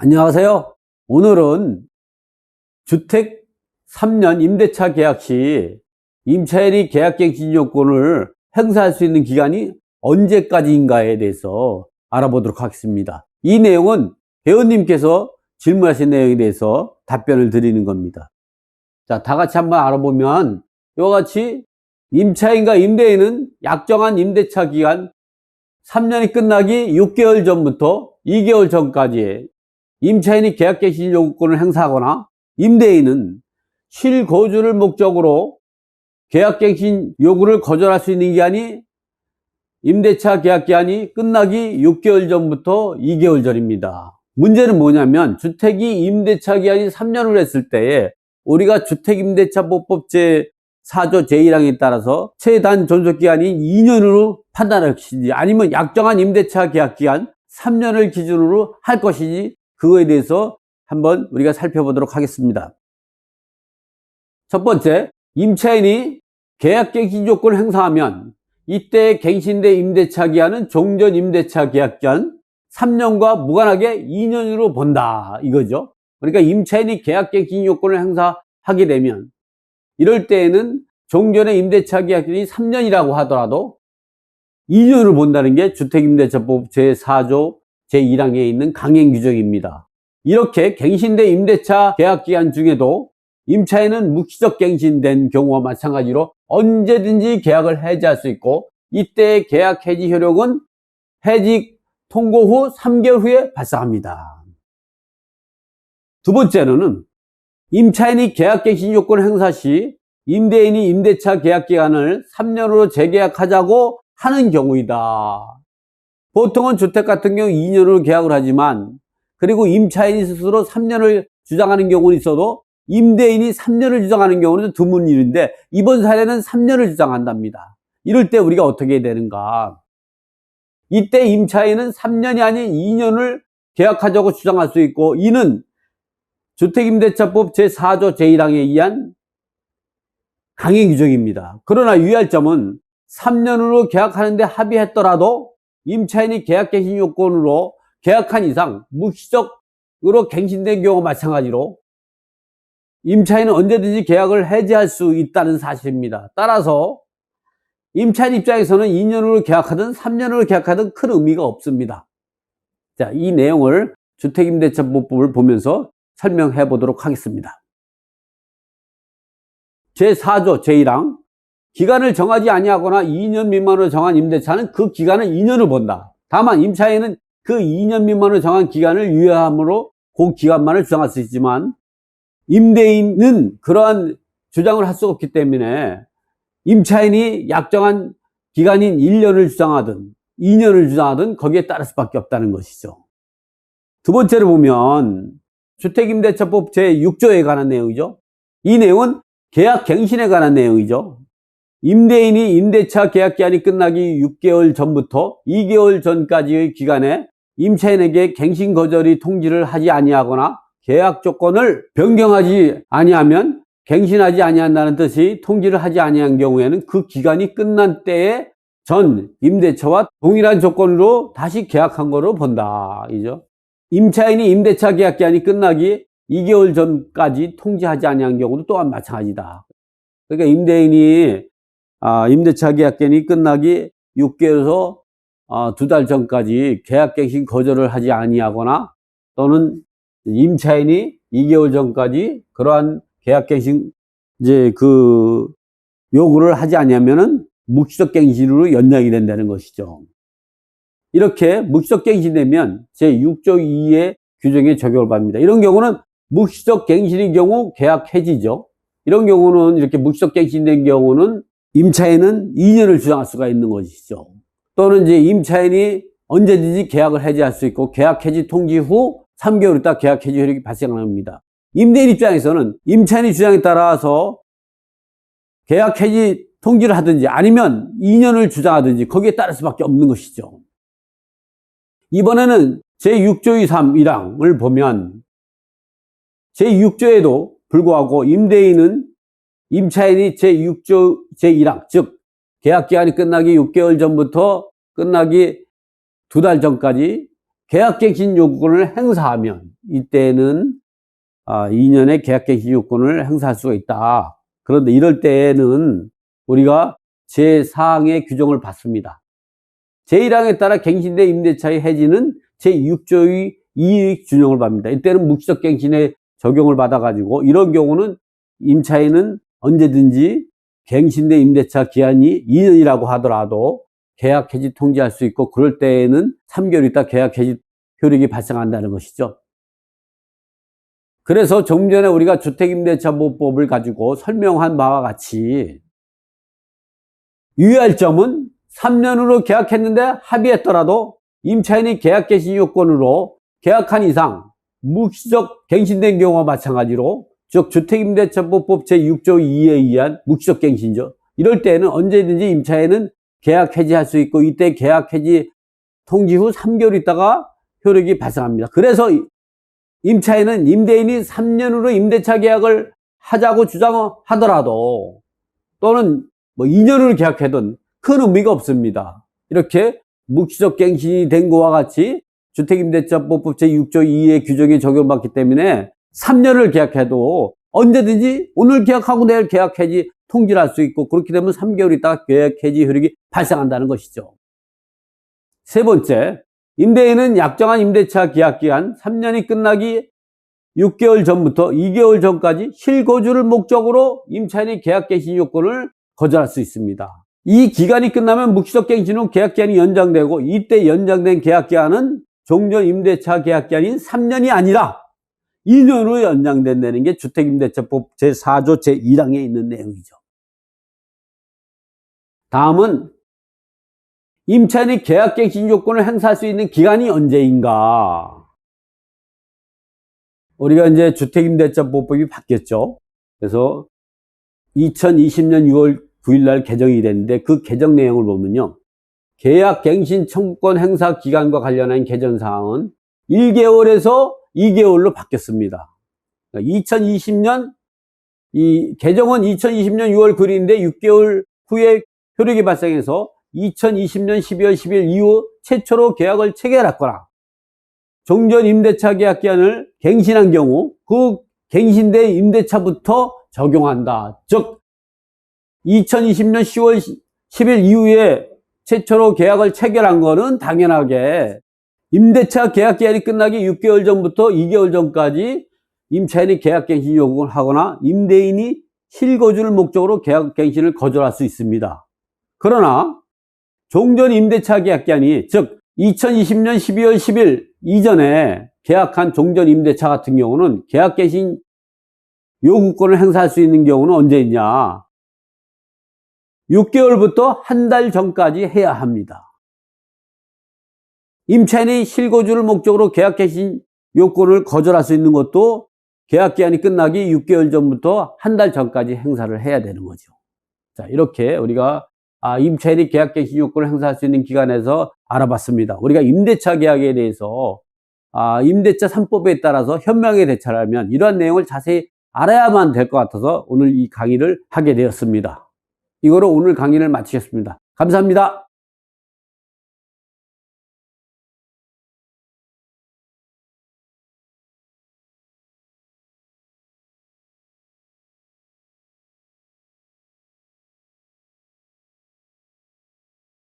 안녕하세요. 오늘은 주택 3년 임대차 계약 시 임차인이 계약갱신 요건을 행사할 수 있는 기간이 언제까지인가에 대해서 알아보도록 하겠습니다. 이 내용은 회원님께서 질문하신 내용에 대해서 답변을 드리는 겁니다. 자, 다 같이 한번 알아보면 이와 같이 임차인과 임대인은 약정한 임대차 기간 3년이 끝나기 6개월 전부터 2개월 전까지 임차인이 계약갱신 요건을 행사하거나 임대인은 실거주를 목적으로 계약갱신 요구를 거절할 수 있는 기간이 임대차 계약기간이 끝나기 6개월 전부터 2개월 전입니다. 문제는 뭐냐면 주택이 임대차 기간이 3년을 했을 때에 우리가 주택임대차보법 제4조 제1항에 따라서 최단 존속기간이 2년으로 판단할 것인지 아니면 약정한 임대차 계약기간 3년을 기준으로 할 것인지 그거에 대해서 한번 우리가 살펴보도록 하겠습니다. 첫 번째, 임차인이 계약갱신 요건을 행사하면 이때 갱신된 임대차 기한은 종전 임대차 계약기간 3년과 무관하게 2년으로 본다 이거죠. 그러니까 임차인이 계약갱신 요건을 행사하게 되면 이럴 때에는 종전의 임대차 계약기간이 3년이라고 하더라도 2년을 본다는 게 주택임대차법 제4조 제1항에 있는 강행 규정입니다. 이렇게 갱신된 임대차 계약기간 중에도 임차인은 묵시적 갱신된 경우와 마찬가지로 언제든지 계약을 해지할 수 있고 이때 계약 해지 효력은 해지 통고 후 3개월 후에 발생합니다. 두 번째로는 임차인이 계약갱신 요건 행사 시 임대인이 임대차 계약기간을 3년으로 재계약하자고 하는 경우이다. 보통은 주택 같은 경우 2년으로 계약을 하지만 그리고 임차인이 스스로 3년을 주장하는 경우는 있어도 임대인이 3년을 주장하는 경우는 드문 일인데 이번 사례는 3년을 주장한답니다. 이럴 때 우리가 어떻게 해야 되는가? 이때 임차인은 3년이 아닌 2년을 계약하자고 주장할 수 있고 이는 주택임대차법 제4조 제1항에 의한 강행 규정입니다. 그러나 유의할 점은 3년으로 계약하는데 합의했더라도 임차인이 계약갱신 요건으로 계약한 이상 묵시적으로 갱신된 경우와 마찬가지로 임차인은 언제든지 계약을 해지할 수 있다는 사실입니다. 따라서 임차인 입장에서는 2년으로 계약하든 3년으로 계약하든 큰 의미가 없습니다. 자, 이 내용을 주택임대차법을 보면서 설명해 보도록 하겠습니다. 제4조 제1항 기간을 정하지 아니하거나 2년 미만으로 정한 임대차는 그 기간은 2년을 본다. 다만 임차인은 그 2년 미만으로 정한 기간을 유예함으로 그 기간만을 주장할 수 있지만 임대인은 그러한 주장을 할 수 없기 때문에 임차인이 약정한 기간인 1년을 주장하든 2년을 주장하든 거기에 따를 수밖에 없다는 것이죠. 두 번째로 보면 주택임대차법 제6조에 관한 내용이죠. 이 내용은 계약갱신에 관한 내용이죠. 임대인이 임대차 계약기한이 끝나기 6개월 전부터 2개월 전까지의 기간에 임차인에게 갱신 거절이 통지를 하지 아니하거나 계약 조건을 변경하지 아니하면 갱신하지 아니한다는 뜻이 통지를 하지 아니한 경우에는 그 기간이 끝난 때에 전 임대차와 동일한 조건으로 다시 계약한 거로 본다. 이죠. 임차인이 임대차 계약기한이 끝나기 2개월 전까지 통지하지 아니한 경우도 또한 마찬가지다. 그러니까 임대인이 임대차 계약기한이 끝나기 6개월에서 2달 전까지 계약갱신 거절을 하지 아니하거나 또는 임차인이 2개월 전까지 그러한 계약갱신 요구를 하지 않으면은 묵시적 갱신으로 연장이 된다는 것이죠. 이렇게 묵시적 갱신되면 제6조 2의 규정에 적용을 받습니다. 이런 경우는 묵시적 갱신의 경우 계약 해지죠. 이런 경우는 이렇게 묵시적 갱신된 경우는 임차인은 2년을 주장할 수가 있는 것이죠. 또는 이제 임차인이 언제든지 계약을 해지할 수 있고 계약 해지 통지 후 3개월 있다 계약 해지 효력이 발생합니다. 임대인 입장에서는 임차인의 주장에 따라서 계약 해지 통지를 하든지 아니면 2년을 주장하든지 거기에 따를 수밖에 없는 것이죠. 이번에는 제6조 1항을 보면 제6조에도 불구하고 임차인이 제6조 제1항 즉 계약기간이 끝나기 6개월 전부터 끝나기 2달 전까지 계약갱신 요건을 행사하면 이때는 2년의 계약갱신 요건을 행사할 수가 있다. 그런데 이럴 때에는 우리가 제4항의 규정을 받습니다. 제1항에 따라 갱신된 임대차의 해지는 제6조의 이의 준용을 받습니다. 이때는 묵시적 갱신에 적용을 받아가지고 이런 경우는 임차인은 언제든지 갱신된 임대차 기한이 2년이라고 하더라도 계약 해지 통지할 수 있고, 그럴 때에는 3개월 있다 계약 해지 효력이 발생한다는 것이죠. 그래서 좀 전에 우리가 주택임대차보호법을 가지고 설명한 바와 같이 유의할 점은 3년으로 계약했는데 합의했더라도 임차인이 계약 개시 요건으로 계약한 이상 묵시적 갱신된 경우와 마찬가지로, 즉 주택임대차보호법 제6조 2에 의한 묵시적 갱신이죠. 이럴 때는 언제든지 임차인은 계약 해지할 수 있고, 이때 계약 해지 통지 후 3개월 있다가 효력이 발생합니다. 그래서 임차인은 임대인이 3년으로 임대차 계약을 하자고 주장하더라도, 또는 2년으로 계약해도 큰 의미가 없습니다. 이렇게 묵시적 갱신이 된 것과 같이 주택임대차보호법 제6조 2의 규정에 적용받기 때문에 3년을 계약해도 언제든지 오늘 계약하고 내일 계약 해지 통지를 할 수 있고, 그렇게 되면 3개월 있다가 계약 해지 효력이 발생한다는 것이죠. 세 번째, 임대인은 약정한 임대차 계약기간 3년이 끝나기 6개월 전부터 2개월 전까지 실거주를 목적으로 임차인의 계약 갱신 요건을 거절할 수 있습니다. 이 기간이 끝나면 묵시적 갱신 후 계약기한이 연장되고, 이때 연장된 계약기한은 종전 임대차 계약기한인 3년이 아니라 2년으로 연장된다는 게 주택임대차법 제4조 제1항에 있는 내용이죠. 다음은 임차인이 계약갱신 요건을 행사할 수 있는 기간이 언제인가? 우리가 이제 주택임대차보호법이 바뀌었죠. 그래서 2020년 6월 9일 날 개정이 됐는데, 그 개정 내용을 보면요, 계약갱신 청구권 행사 기간과 관련한 개정사항은 1개월에서 2개월로 바뀌었습니다. 2020년 이 개정은 2020년 6월 9일인데 6개월 후에 효력이 발생해서 2020년 12월 10일 이후 최초로 계약을 체결했거나 종전 임대차 계약 기한을 갱신한 경우 그 갱신된 임대차부터 적용한다. 즉 2020년 10월 10일 이후에 최초로 계약을 체결한 거는 당연하게 임대차 계약 기한이 끝나기 6개월 전부터 2개월 전까지 임차인이 계약 갱신 요구를 하거나 임대인이 실거주를 목적으로 계약 갱신을 거절할 수 있습니다. 그러나 종전 임대차 계약 기한이, 즉 2020년 12월 10일 이전에 계약한 종전 임대차 같은 경우는 계약 갱신 요구권을 행사할 수 있는 경우는 언제 있냐? 6개월부터 한 달 전까지 해야 합니다. 임차인이 실거주를 목적으로 계약 갱신 요건을 거절할 수 있는 것도 계약 기한이 끝나기 6개월 전부터 한 달 전까지 행사를 해야 되는 거죠. 자, 이렇게 우리가 임차인이 계약 갱신 요건을 행사할 수 있는 기간에서 알아봤습니다. 우리가 임대차 계약에 대해서 임대차 3법에 따라서 현명하게 대처하려면 이러한 내용을 자세히 알아야만 될 것 같아서 오늘 이 강의를 하게 되었습니다. 이거로 오늘 강의를 마치겠습니다. 감사합니다.